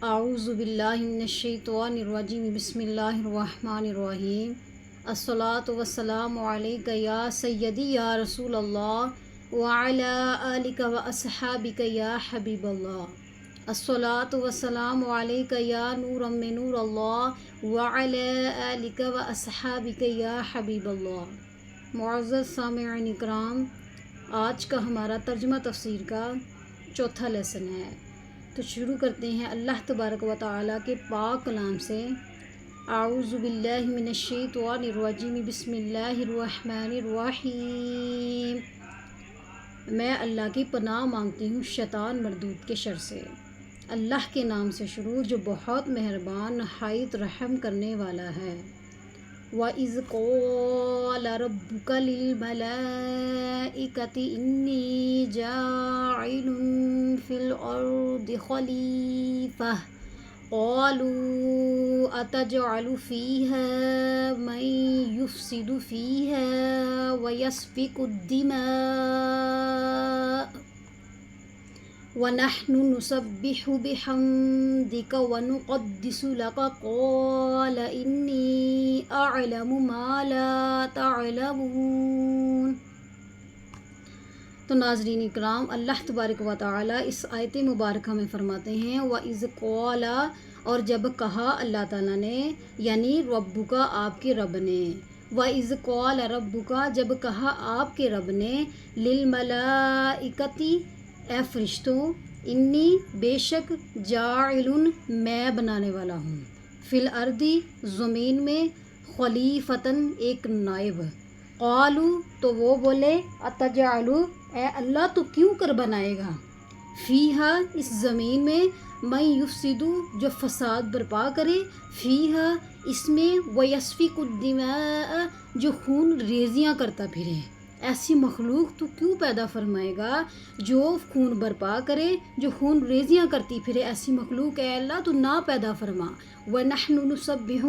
اعوذ باللہ من الشیطان الرجیم بسم اللہ الرحمن الرحیم الصلاۃ والسلام علیک یا سیدی یا رسول اللہ وعلی آلک و اصحابک یا حبیب اللہ الصلاۃ والسلام علیک یا نور من نور اللہ وعلی آلک و اصحابک یا حبیب اللہ۔ معزز سامعین اکرام، آج کا ہمارا ترجمہ تفسیر کا چوتھا لیسن ہے، تو شروع کرتے ہیں اللہ تبارک و تعالیٰ کے پاک کلام سے۔ اعوذ باللہ من الشیطان الرجیم بسم اللہ الرحمن الرحیم۔ میں اللہ کی پناہ مانگتی ہوں شیطان مردود کے شر سے۔ اللہ کے نام سے شروع جو بہت مہربان نہایت رحم کرنے والا ہے۔ وَإِذْ قَالَ رَبُّكَ لِلْمَلَائِكَةِ إِنِّي جَاعِلٌ فِي الْأَرْضِ خَلِيفَةً قَالُوا أَتَجْعَلُ فِيهَا مَن يُفْسِدُ فِيهَا وَيَسْفِكُ الدِّمَاءَ وَنَحْنُ نُسَبِّحُ بِحَمْدِكَ وَنُقَدِّسُ لَكَ قَالَ إِنِّي أَعْلَمُ مَا لَا تَعْلَمُونَ۔ تو ناظرین اکرام، اللہ تبارک و تعالیٰ اس آیت مبارکہ میں فرماتے ہیں وَإِذْ قَالَ، اور جب کہا اللہ تعالیٰ نے، یعنی ربک، آپ کے رب نے، وَإِذْ قَالَ ربک، جب کہا آپ کے رب نے، لِلْمَلَائِكَةِ، اے فرشتوں، انی، بے شک، جاعل، میں بنانے والا ہوں، فی الارض، زمین میں، خلیفتاً، ایک نائب۔ قالو، تو وہ بولے، اتجعل، اے اللہ تو کیوں کر بنائے گا، فیہا، اس زمین میں، من یفسد، جو فساد برپا کرے، فیہا، اس میں، ویسفک الدماء، جو خون ریزیاں کرتا پھرے۔ ایسی مخلوق تو کیوں پیدا فرمائے گا جو خون برپا کرے، جو خون ریزیاں کرتی پھرے؟ ایسی مخلوق اے اللہ تو نہ پیدا فرما۔ وَنَحْنُ نُسَبِّحُ،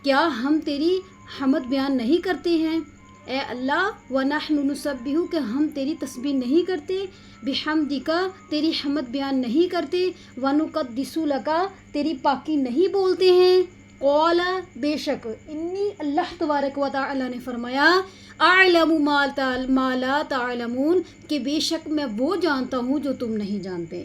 کیا ہم تیری حمد بیان نہیں کرتے ہیں اے اللہ؟ وَنَحْنُ نُسَبِّحُ، کہ ہم تیری تسبیح نہیں کرتے، بِحَمْدِکَ، تیری حمد بیان نہیں کرتے، وَنُقَدِّسُ لَکَ، تیری پاکی نہیں بولتے ہیں۔ قَالَ، بے شک، انی، اللہ تبارک و تعالیٰ نے فرمایا، اعلم ما لا تعلمون، کہ بے شک میں وہ جانتا ہوں جو تم نہیں جانتے۔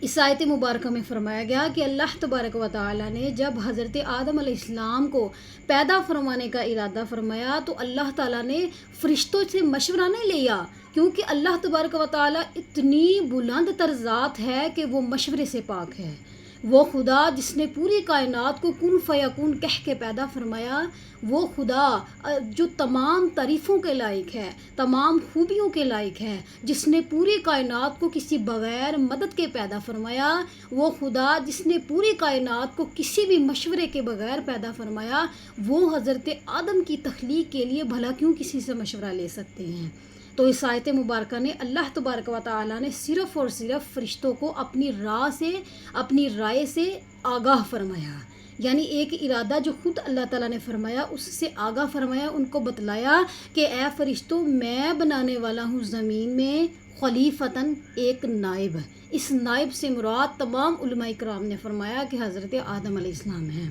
اس آیت مبارکہ میں فرمایا گیا کہ اللہ تبارک و تعالیٰ نے جب حضرت آدم علیہ السلام کو پیدا فرمانے کا ارادہ فرمایا تو اللہ تعالیٰ نے فرشتوں سے مشورہ نہیں لیا، کیونکہ اللہ تبارک و تعالیٰ اتنی بلند تر ذات ہے کہ وہ مشورے سے پاک ہے۔ وہ خدا جس نے پوری کائنات کو کن فیکون کہہ کے پیدا فرمایا، وہ خدا جو تمام تعریفوں کے لائق ہے، تمام خوبیوں کے لائق ہے، جس نے پوری کائنات کو کسی بغیر مدد کے پیدا فرمایا، وہ خدا جس نے پوری کائنات کو کسی بھی مشورے کے بغیر پیدا فرمایا، وہ حضرت آدم کی تخلیق کے لیے بھلا کیوں کسی سے مشورہ لے سکتے ہیں؟ تو اس آیت مبارکہ نے اللہ تبارک و تعالیٰ نے صرف اور صرف فرشتوں کو اپنی رائے سے آگاہ فرمایا، یعنی ایک ارادہ جو خود اللہ تعالیٰ نے فرمایا اس سے آگاہ فرمایا، ان کو بتلایا کہ اے فرشتوں، میں بنانے والا ہوں زمین میں خلیفتاً، ایک نائب۔ اس نائب سے مراد تمام علماء کرام نے فرمایا کہ حضرت آدم علیہ السلام ہیں۔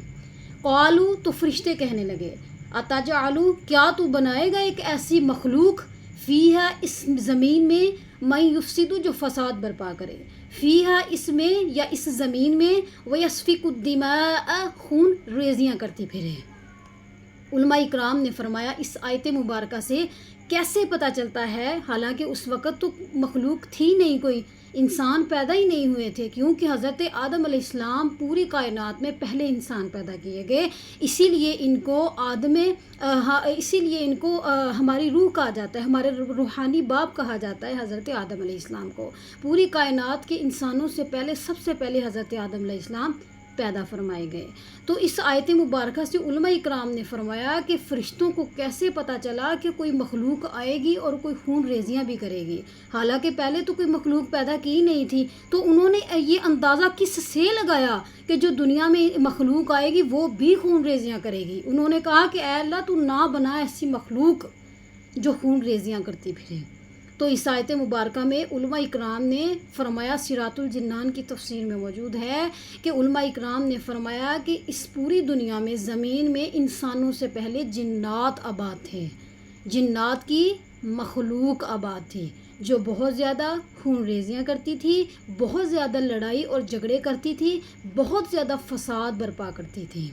قالو، تو فرشتے کہنے لگے، اتجعل، کیا تو بنائے گا ایک ایسی مخلوق، فیہا، اس زمین میں، من یفسد، جو فساد برپا کرے، فیہا، اس میں یا اس زمین میں، ویسفک الدماء، خون ریزیاں کرتی پھرے۔ علماء اکرام نے فرمایا اس آیت مبارکہ سے کیسے پتہ چلتا ہے، حالانکہ اس وقت تو مخلوق تھی نہیں، کوئی انسان پیدا ہی نہیں ہوئے تھے، کیونکہ حضرت آدم علیہ السلام پوری کائنات میں پہلے انسان پیدا کیے گئے، اسی لیے ان کو ہماری روح کہا جاتا ہے، ہمارے روحانی باپ کہا جاتا ہے حضرت آدم علیہ السلام کو۔ پوری کائنات کے انسانوں سے پہلے، سب سے پہلے حضرت آدم علیہ السلام پیدا فرمائے گئے۔ تو اس آیت مبارکہ سے علماء اکرام نے فرمایا کہ فرشتوں کو کیسے پتہ چلا کہ کوئی مخلوق آئے گی اور کوئی خون ریزیاں بھی کرے گی، حالانکہ پہلے تو کوئی مخلوق پیدا کی نہیں تھی، تو انہوں نے یہ اندازہ کس سے لگایا کہ جو دنیا میں مخلوق آئے گی وہ بھی خون ریزیاں کرے گی؟ انہوں نے کہا کہ اے اللہ تو نہ بنا ایسی مخلوق جو خون ریزیاں کرتی پھرے۔ تو اس آیت مبارکہ میں علماء اکرام نے فرمایا، صراط الجنان کی تفسیر میں موجود ہے کہ علماء اکرام نے فرمایا کہ اس پوری دنیا میں زمین میں انسانوں سے پہلے جنات آباد تھے، جنات کی مخلوق آباد تھی جو بہت زیادہ خون ریزیاں کرتی تھی، بہت زیادہ لڑائی اور جھگڑے کرتی تھی، بہت زیادہ فساد برپا کرتی تھی۔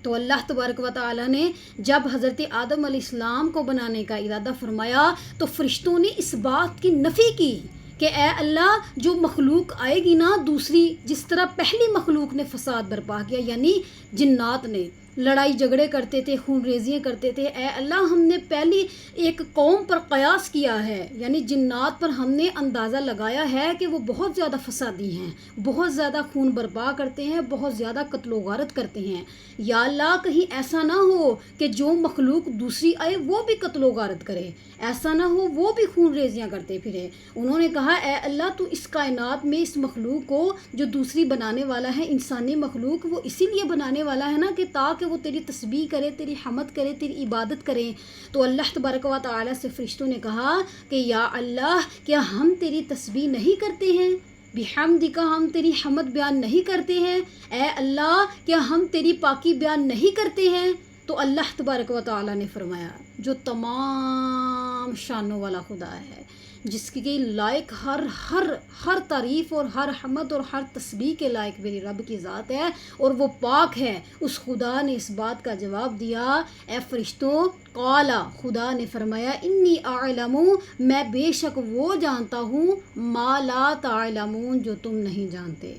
تو اللہ تبارک و تعالیٰ نے جب حضرت آدم علیہ السلام کو بنانے کا ارادہ فرمایا تو فرشتوں نے اس بات کی نفی کی کہ اے اللہ، جو مخلوق آئے گی نا دوسری، جس طرح پہلی مخلوق نے فساد برپا کیا یعنی جنات نے لڑائی جھگڑے کرتے تھے، خون ریزیاں کرتے تھے، اے اللہ ہم نے پہلی ایک قوم پر قیاس کیا ہے، یعنی جنات پر ہم نے اندازہ لگایا ہے کہ وہ بہت زیادہ فسادی ہیں، بہت زیادہ خون برپا کرتے ہیں، بہت زیادہ قتل و غارت کرتے ہیں۔ یا اللہ کہیں ایسا نہ ہو کہ جو مخلوق دوسری آئے وہ بھی قتل و غارت کرے، ایسا نہ ہو وہ بھی خون ریزیاں کرتے پھرے۔ انہوں نے کہا اے اللہ تو اس کائنات میں اس مخلوق کو جو دوسری بنانے والا ہے، انسانی مخلوق، وہ اسی لیے بنانے والا ہے نا کہ تاکہ وہ تیری تسبیح کرے، تیری حمد کرے، تیری عبادت کرے۔ تو اللہ تبارک و تعالیٰ سے فرشتوں نے کہا کہ یا اللہ کیا ہم تیری تسبیح نہیں کرتے ہیں؟ بحمدک، ہم تیری حمد بیان نہیں کرتے ہیں؟ اے اللہ کیا ہم تیری پاکی بیان نہیں کرتے ہیں؟ تو اللہ تبارک و تعالیٰ نے فرمایا، جو تمام شانوں والا خدا ہے، جس کی لائق ہر تعریف اور ہر حمد اور ہر تسبیح کے لائق میری رب کی ذات ہے اور وہ پاک ہے، اس خدا نے اس بات کا جواب دیا، اے فرشتوں، قالا، خدا نے فرمایا، انی اعلم، میں بے شک وہ جانتا ہوں، ما لا تعلمون، جو تم نہیں جانتے۔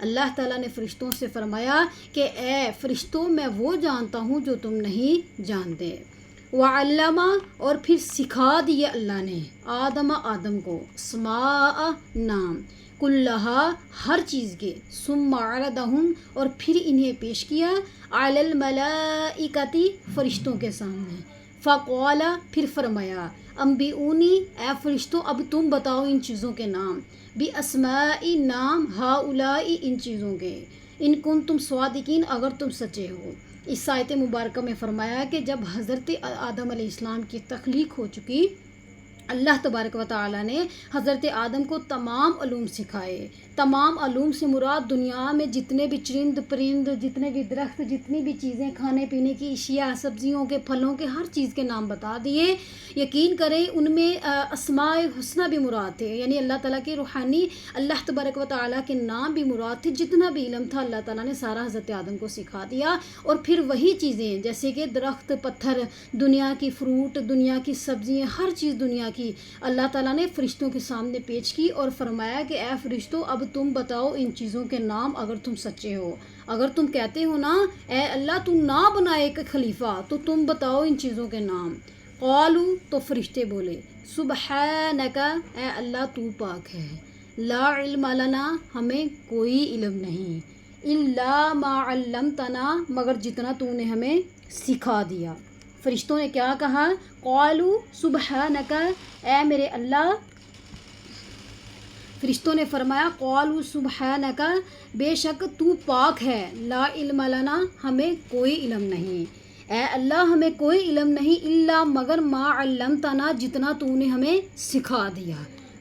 اللہ تعالیٰ نے فرشتوں سے فرمایا کہ اے فرشتوں میں وہ جانتا ہوں جو تم نہیں جانتے۔ وعلم، اور پھر سکھا دیے اللہ نے آدم کو، اسماء، نام، کلہا، ہر چیز کے، ثم عرضہم، اور پھر انہیں پیش کیا، علی الملائکتی، فرشتوں کے سامنے، فقال، پھر فرمایا، انبئونی، اے فرشتوں اب تم بتاؤ ان چیزوں کے نام، باسماء، نام، ہؤلاء، ان چیزوں کے، ان کنتم صادقین، اگر تم سچے ہو۔ اس آیت مبارکہ میں فرمایا کہ جب حضرت آدم علیہ السلام کی تخلیق ہو چکی، اللہ تبارک و تعالیٰ نے حضرت آدم کو تمام علوم سکھائے۔ تمام علوم سے مراد دنیا میں جتنے بھی چرند پرند، جتنے بھی درخت، جتنی بھی چیزیں کھانے پینے کی اشیاء، سبزیوں کے، پھلوں کے، ہر چیز کے نام بتا دیے۔ یقین کریں ان میں اسماء حسنہ بھی مراد تھے، یعنی اللہ تعالیٰ کے روحانی، اللہ تبارک و تعالیٰ کے نام بھی مراد تھے۔ جتنا بھی علم تھا اللہ تعالیٰ نے سارا حضرت آدم کو سکھا دیا، اور پھر وہی چیزیں جیسے کہ درخت، پتھر، دنیا کی فروٹ، دنیا کی سبزیاں، ہر چیز دنیا کی اللہ تعالیٰ نے فرشتوں کے سامنے پیش کی اور فرمایا کہ اے فرشتوں اب تم بتاؤ ان چیزوں کے نام اگر تم سچے ہو۔ اگر تم کہتے ہو نا اے اللہ تو نہ بنائے ایک خلیفہ، تو تم بتاؤ ان چیزوں کے نام۔ قالو، تو فرشتے بولے، سبحانک، اے اللہ تو پاک ہے، لا علم لنا، ہمیں کوئی علم نہیں، الا ما علمتنا، مگر جتنا تو نے ہمیں سکھا دیا۔ فرشتوں نے کیا کہا؟ قالو سبحانک، اے میرے اللہ، فرشتوں نے فرمایا قالو سبحانک، بے شک تو پاک ہے، لا علم لنا، ہمیں کوئی علم نہیں، اے اللہ ہمیں کوئی علم نہیں، الا مگر ما علمتنا، جتنا تو نے ہمیں سکھا دیا۔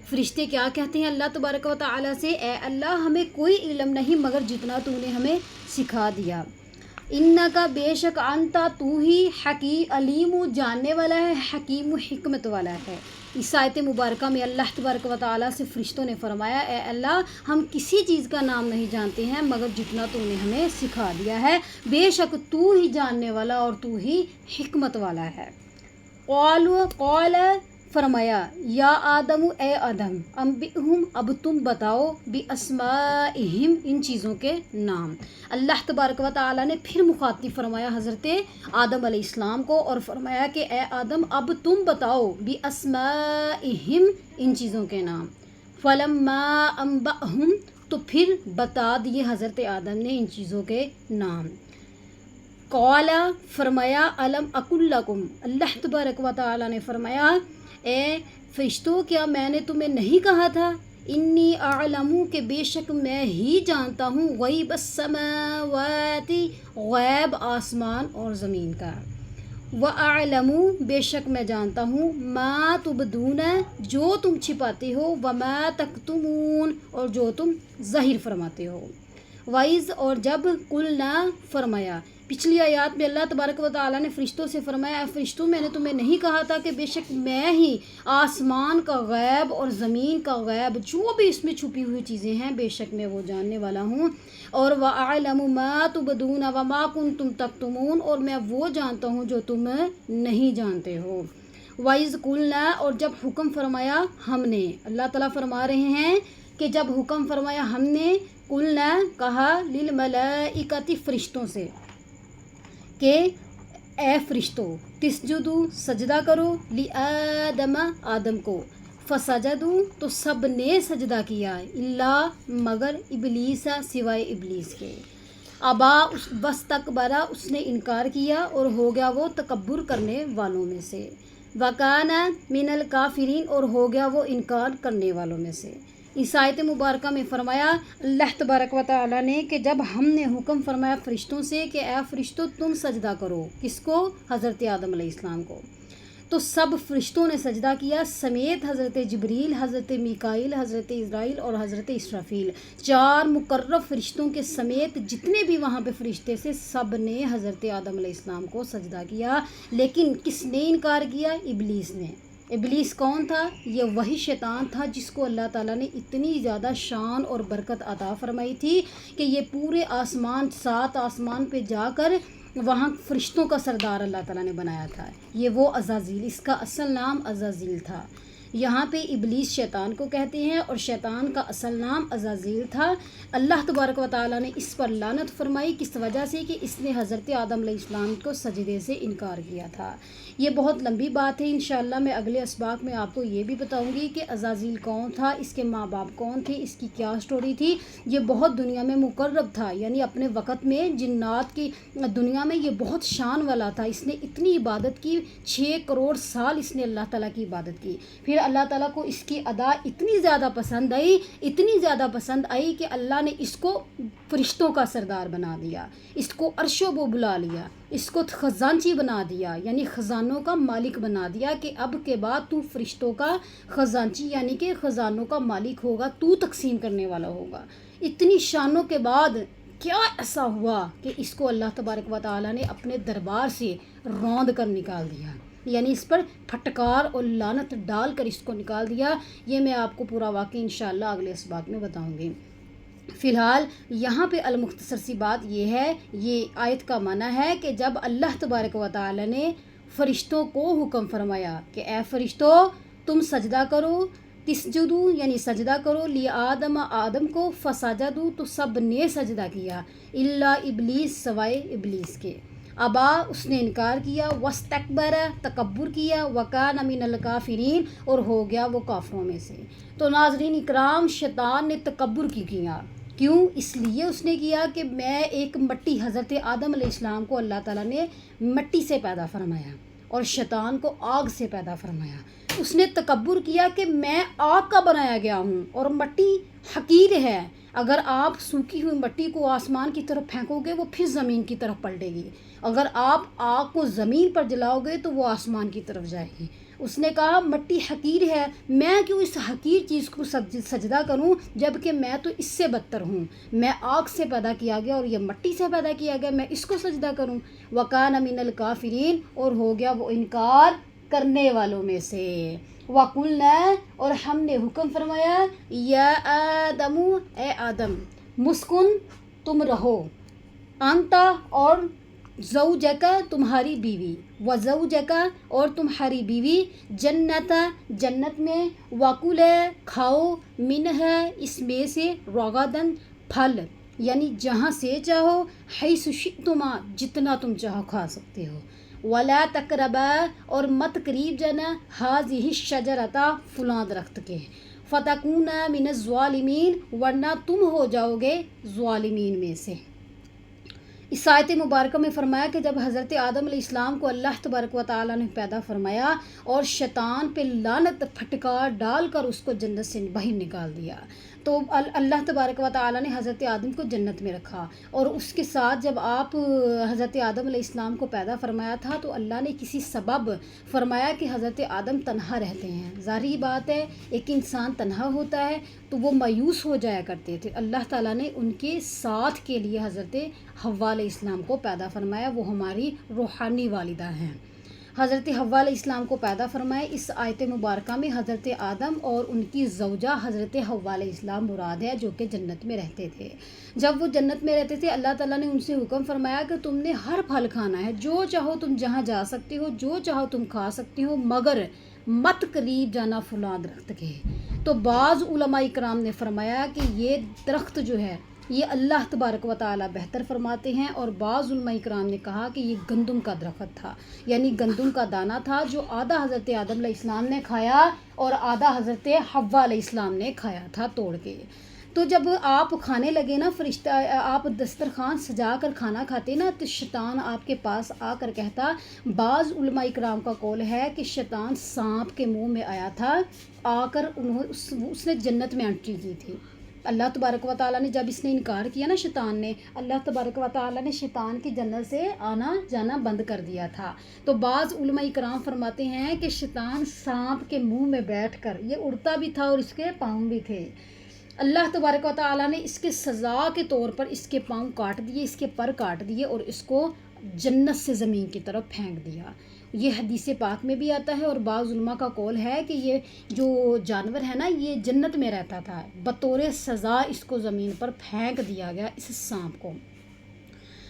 فرشتے کیا کہتے ہیں اللہ تبارک و تعالیٰ سے؟ اے اللہ ہمیں کوئی علم نہیں مگر جتنا تو نے ہمیں سکھا دیا۔ انکا، بے شک، انتا، تو ہی، علیم، جاننے والا ہے، حکیم، حکمت والا ہے۔ اس آیت مبارکہ میں اللہ تبارک و تعالیٰ سے فرشتوں نے فرمایا اے اللہ ہم کسی چیز کا نام نہیں جانتے ہیں مگر جتنا تو نے ہمیں سکھا دیا ہے، بے شک تو ہی جاننے والا اور تو ہی حکمت والا ہے۔ قال، فرمایا یا آدم، اے آدم، انبئہم، اب تم بتاؤ، باسمائہم، ان چیزوں کے نام۔ اللہ تبارک و تعالیٰ نے پھر مخاطب فرمایا حضرت آدم علیہ السلام کو اور فرمایا کہ اے آدم اب تم بتاؤ، باسمائہم، ان چیزوں کے نام۔ فلما انبأہم، تو پھر بتا دیے حضرت آدم نے ان چیزوں کے نام۔ قال، فرمایا الم اقل لکم، اللہ تبارک و تعالیٰ نے فرمایا اے فرشتوں کیا میں نے تمہیں نہیں کہا تھا، انی اعلم، کہ بے شک میں ہی جانتا ہوں، غیب السماوات، غیب آسمان اور زمین کا، وَأَعْلَمُ بے شک میں جانتا ہوں مَا تُبْدُونَ جو تم چھپاتے ہو وَمَا تَكْتُمُونَ اور جو تم ظاہر فرماتے ہو. وَإِذْ اور جب قُلْنَا فرمایا. پچھلی آیات میں اللہ تبارک و تعالیٰ نے فرشتوں سے فرمایا اے فرشتوں میں نے تمہیں نہیں کہا تھا کہ بے شک میں ہی آسمان کا غیب اور زمین کا غیب جو بھی اس میں چھپی ہوئی چیزیں ہیں بے شک میں وہ جاننے والا ہوں. اور وَأَعْلَمُ مَا تُبْدُونَ وَمَا كُنتُمْ تَكْتُمُونَ اور میں وہ جانتا ہوں جو تم نہیں جانتے ہو. وَإِذْ قُلْنَا اور جب حکم فرمایا ہم نے. اللہ تعالیٰ فرما رہے ہیں کہ جب حکم فرمایا ہم نے قُلْنَا کہا لِلْمَلَائِكَةِ فرشتوں سے کہ اے فرشتوں تسجدو سجدہ کرو لِآدَمَ آدم کو. فسجدو تو سب نے سجدہ کیا الا مگر ابلیس سوائے ابلیس کے. ابا واستکبرا اس نے انکار کیا اور ہو گیا وہ تکبر کرنے والوں میں سے. وکان من الکافرین اور ہو گیا وہ انکار کرنے والوں میں سے. اس آیت مبارکہ میں فرمایا اللہ تبارک و تعالیٰ نے کہ جب ہم نے حکم فرمایا فرشتوں سے کہ اے فرشتوں تم سجدہ کرو کس کو حضرت آدم علیہ السلام کو تو سب فرشتوں نے سجدہ کیا سمیت حضرت جبریل حضرت میکائیل حضرت اسرائیل اور حضرت اسرافیل. 4 مقرب فرشتوں کے سمیت جتنے بھی وہاں پہ فرشتے سے سب نے حضرت آدم علیہ السلام کو سجدہ کیا. لیکن کس نے انکار کیا؟ ابلیس نے. ابلیس کون تھا؟ یہ وہی شیطان تھا جس کو اللہ تعالیٰ نے اتنی زیادہ شان اور برکت عطا فرمائی تھی کہ یہ پورے آسمان 7 آسمان پہ جا کر وہاں فرشتوں کا سردار اللہ تعالیٰ نے بنایا تھا. یہ وہ عزازیل اس کا اصل نام عزازیل تھا. یہاں پہ ابلیس شیطان کو کہتے ہیں اور شیطان کا اصل نام عزازیل تھا. اللہ تبارک و تعالیٰ نے اس پر لعنت فرمائی کس وجہ سے کہ اس نے حضرت آدم علیہ السلام کو سجدے سے انکار کیا تھا. یہ بہت لمبی بات ہے انشاءاللہ میں اگلے اسباق میں آپ کو یہ بھی بتاؤں گی کہ عزازیل کون تھا اس کے ماں باپ کون تھے اس کی کیا سٹوری تھی. یہ بہت دنیا میں مقرب تھا یعنی اپنے وقت میں جنات کی دنیا میں یہ بہت شان والا تھا. اس نے اتنی عبادت کی 6 کروڑ سال اس نے اللہ تعالیٰ کی عبادت کی. پھر اللہ تعالیٰ کو اس کی ادا اتنی زیادہ پسند آئی کہ اللہ نے اس کو فرشتوں کا سردار بنا دیا. اس کو عرش و بلا لیا. اس کو خزانچی بنا دیا یعنی خزانوں کا مالک بنا دیا کہ اب کے بعد تو فرشتوں کا خزانچی یعنی کہ خزانوں کا مالک ہوگا تو تقسیم کرنے والا ہوگا. اتنی شانوں کے بعد کیا ایسا ہوا کہ اس کو اللہ تبارک و تعالیٰ نے اپنے دربار سے روند کر نکال دیا یعنی اس پر پھٹکار اور لعنت ڈال کر اس کو نکال دیا. یہ میں آپ کو پورا واقعہ انشاءاللہ اگلے اسباق میں بتاؤں گی. فی الحال یہاں پہ المختصر سی بات یہ ہے یہ آیت کا معنی ہے کہ جب اللہ تبارک و تعالی نے فرشتوں کو حکم فرمایا کہ اے فرشتوں تم سجدہ کرو تسجدو یعنی سجدہ کرو آدم کو فسجدو تو سب نے سجدہ کیا الا ابلیس سوائے ابلیس کے. ابا اس نے انکار کیا واستکبر تکبر کیا وکان من الکافرین اور ہو گیا وہ کافروں میں سے. تو ناظرین اکرام شیطان نے تکبر کیا کیوں؟ اس لیے اس نے کیا کہ میں ایک مٹی حضرت آدم علیہ السلام کو اللہ تعالیٰ نے مٹی سے پیدا فرمایا اور شیطان کو آگ سے پیدا فرمایا. اس نے تکبر کیا کہ میں آگ کا بنایا گیا ہوں اور مٹی حقیر ہے. اگر آپ سوکھی ہوئی مٹی کو آسمان کی طرف پھینکو گے وہ پھر زمین کی طرف پلٹے گی. اگر آپ آگ کو زمین پر جلاؤ گے تو وہ آسمان کی طرف جائے گی. اس نے کہا مٹی حقیر ہے میں کیوں اس حقیر چیز کو سجدہ کروں جبکہ میں تو اس سے بدتر ہوں. میں آگ سے پیدا کیا گیا اور یہ مٹی سے پیدا کیا گیا میں اس کو سجدہ کروں. وکان من الکافرین اور ہو گیا وہ انکار کرنے والوں میں سے. وَقُلْنَا اور ہم نے حکم فرمایا یا آدم اے آدم مسکن تم رہو انتا اور زوجکا تمہاری بیوی وزوجکا اور تمہاری بیوی جنت میں وکل کھاؤ منہا اس میں سے رغدن پھل یعنی جہاں سے چاہو حیث شئتما جتنا تم چاہو کھا سکتے ہو. ولا تقربا اور مت قریب جانا ہذہ الشجرۃ فلاں درخت کے فتکونا من الظالمین ورنہ تم ہو جاؤ گے ظالمین میں سے. اس آیت مبارکہ میں فرمایا کہ جب حضرت آدم علیہ السلام کو اللہ تبارک و تعالیٰ نے پیدا فرمایا اور شیطان پہ لعنت پھٹکار ڈال کر اس کو جنت سے باہر نکال دیا. تو اللہ تبارک و تعالیٰ نے حضرت آدم کو جنت میں رکھا، اور اس کے ساتھ جب آپ حضرت آدم علیہ السلام کو پیدا فرمایا تھا تو اللہ نے کسی سبب فرمایا کہ حضرت آدم تنہا رہتے ہیں۔ ظاہری بات ہے ایک انسان تنہا ہوتا ہے تو وہ مایوس ہو جایا کرتے تھے، اللہ تعالیٰ نے ان کے ساتھ کے لیے حضرت حوا علیہ السلام کو پیدا فرمایا، وہ ہماری روحانی والدہ ہیں۔ حضرت حوا علیہ السلام کو پیدا فرمائے۔ اس آیت مبارکہ میں حضرت آدم اور ان کی زوجہ حضرت حوا علیہ السلام مراد ہے، جو کہ جنت میں رہتے تھے۔ جب وہ جنت میں رہتے تھے اللہ تعالیٰ نے ان سے حکم فرمایا کہ تم نے ہر پھل کھانا ہے، جو چاہو تم جہاں جا سکتے ہو، جو چاہو تم کھا سکتے ہو، مگر مت قریب جانا فلاں درخت کے۔ تو بعض علماء کرام نے فرمایا کہ یہ درخت جو ہے یہ اللہ تبارک و تعالیٰ بہتر فرماتے ہیں، اور بعض علماء کرام نے کہا کہ یہ گندم کا درخت تھا، یعنی گندم کا دانہ تھا، جو آدھا حضرت آدم علیہ السلام نے کھایا اور آدھا حضرت حوا علیہ السلام نے کھایا تھا توڑ کے۔ تو جب آپ کھانے لگے نا، فرشتہ آپ دسترخوان سجا کر کھانا کھاتے نا، تو شیطان آپ کے پاس آ کر کہتا، بعض علماء کرام کا قول ہے کہ شیطان سانپ کے منہ میں آیا تھا، آ کر اس نے جنت میں انٹری کی تھی۔ اللہ تبارک و تعالیٰ نے جب اس نے انکار کیا نا شیطان نے، اللہ تبارک و تعالیٰ نے شیطان کی جنت سے آنا جانا بند کر دیا تھا۔ تو بعض علماء کرام فرماتے ہیں کہ شیطان سانپ کے منہ میں بیٹھ کر، یہ اڑتا بھی تھا اور اس کے پاؤں بھی تھے، اللہ تبارک و تعالیٰ نے اس کے سزا کے طور پر اس کے پاؤں کاٹ دیے، اس کے پر کاٹ دیے، اور اس کو جنت سے زمین کی طرف پھینک دیا۔ یہ حدیث پاک میں بھی آتا ہے، اور بعض علماء کا قول ہے کہ یہ جو جانور ہے نا یہ جنت میں رہتا تھا، بطور سزا اس کو زمین پر پھینک دیا گیا، اس سانپ کو۔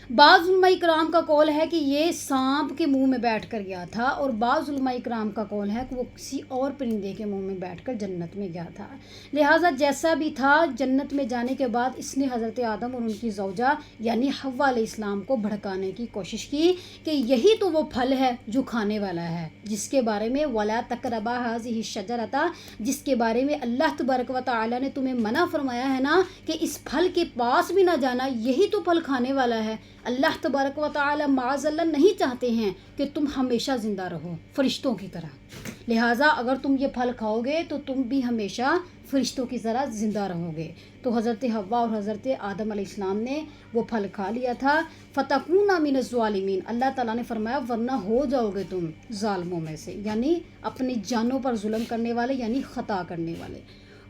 بعض علماء کرام کا قول ہے کہ یہ سانپ کے منہ میں بیٹھ کر گیا تھا، اور بعض علماء کرام کا قول ہے کہ وہ کسی اور پرندے کے منہ میں بیٹھ کر جنت میں گیا تھا۔ لہٰذا جیسا بھی تھا، جنت میں جانے کے بعد اس نے حضرت آدم اور ان کی زوجہ یعنی حوا علیہ السلام کو بھڑکانے کی کوشش کی کہ یہی تو وہ پھل ہے جو کھانے والا ہے، جس کے بارے میں وَلَا تَقْرَبَا هَٰذِهِ الشَّجَرَةَ، جس کے بارے میں اللہ تبارک و تعالیٰ نے تمہیں منع فرمایا ہے نا کہ اس پھل کے پاس بھی نہ جانا، یہی تو پھل کھانے والا ہے۔ اللہ تبارک و تعالی معاذ اللہ نہیں چاہتے ہیں کہ تم ہمیشہ زندہ رہو فرشتوں کی طرح، لہٰذا اگر تم یہ پھل کھاؤ گے تو تم بھی ہمیشہ فرشتوں کی طرح زندہ رہو گے۔ تو حضرت حوا اور حضرت آدم علیہ السلام نے وہ پھل کھا لیا تھا۔ فَتَكُونَ مِنَ الظَّالِمِينَ، اللہ تعالیٰ نے فرمایا ورنہ ہو جاؤ گے تم ظالموں میں سے، یعنی اپنی جانوں پر ظلم کرنے والے، یعنی خطا کرنے والے۔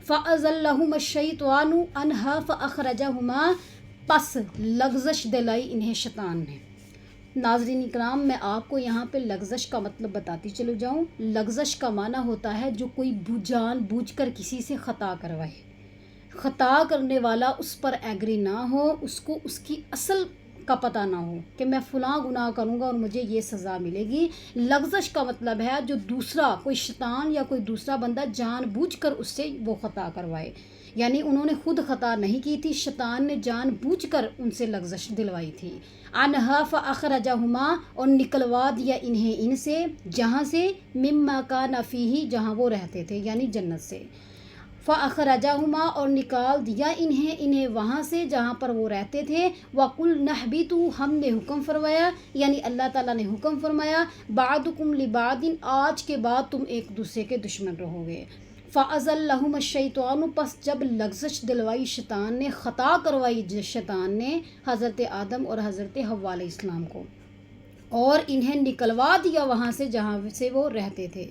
فَأَزَلَّهُمَا الشَّيْطَانُ عَنْهَا فَأَخْرَجَهُمَا، پس لغزش دلائی انہیں شیطان نے۔ ناظرین اکرام، میں آپ کو یہاں پہ لغزش کا مطلب بتاتی چلو جاؤں۔ لغزش کا معنی ہوتا ہے جو کوئی جان بوجھ کر کسی سے خطا کروائے، خطا کرنے والا اس پر ایگری نہ ہو، اس کو اس کی اصل کا پتہ نہ ہو کہ میں فلاں گناہ کروں گا اور مجھے یہ سزا ملے گی۔ لغزش کا مطلب ہے جو دوسرا کوئی شیطان یا کوئی دوسرا بندہ جان بوجھ کر اس سے وہ خطا کروائے، یعنی انہوں نے خود خطا نہیں کی تھی، شیطان نے جان بوجھ کر ان سے لغزش دلوائی تھی۔ عنہا فاخرجہما، اور نکلوا دیا انہیں ان سے، جہاں سے مما کان فیہ، جہاں وہ رہتے تھے یعنی جنت سے۔ فاخرجہما، اور نکال دیا انہیں وہاں سے جہاں پر وہ رہتے تھے۔ وقلنا اہبطوا، ہم نے حکم فرمایا یعنی اللہ تعالیٰ نے حکم فرمایا، بعضکم لبعض، آج کے بعد تم ایک دوسرے کے دشمن رہو گے۔ فَأَزَلَّهُمَا الشَّيْطَانُ، پس جب لغزش دلوائی شیطان نے، خطا کروائی شیطان نے حضرت آدم اور حضرت حوا علیہ السلام کو، اور انہیں نکلوا دیا وہاں سے جہاں سے وہ رہتے تھے،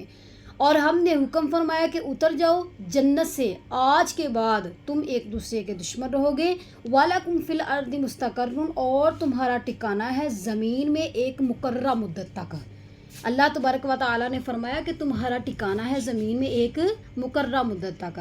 اور ہم نے حکم فرمایا کہ اتر جاؤ جنت سے، آج کے بعد تم ایک دوسرے کے دشمن رہو گے۔ وَلَكُمْ فِي الْأَرْضِ مُسْتَقَرٌّ، اور تمہارا ٹھکانہ ہے زمین میں ایک مقررہ مدت تک۔ اللہ تبارک و تعالیٰ نے فرمایا کہ تمہارا ٹھکانہ ہے زمین میں ایک مقررہ مدت تک۔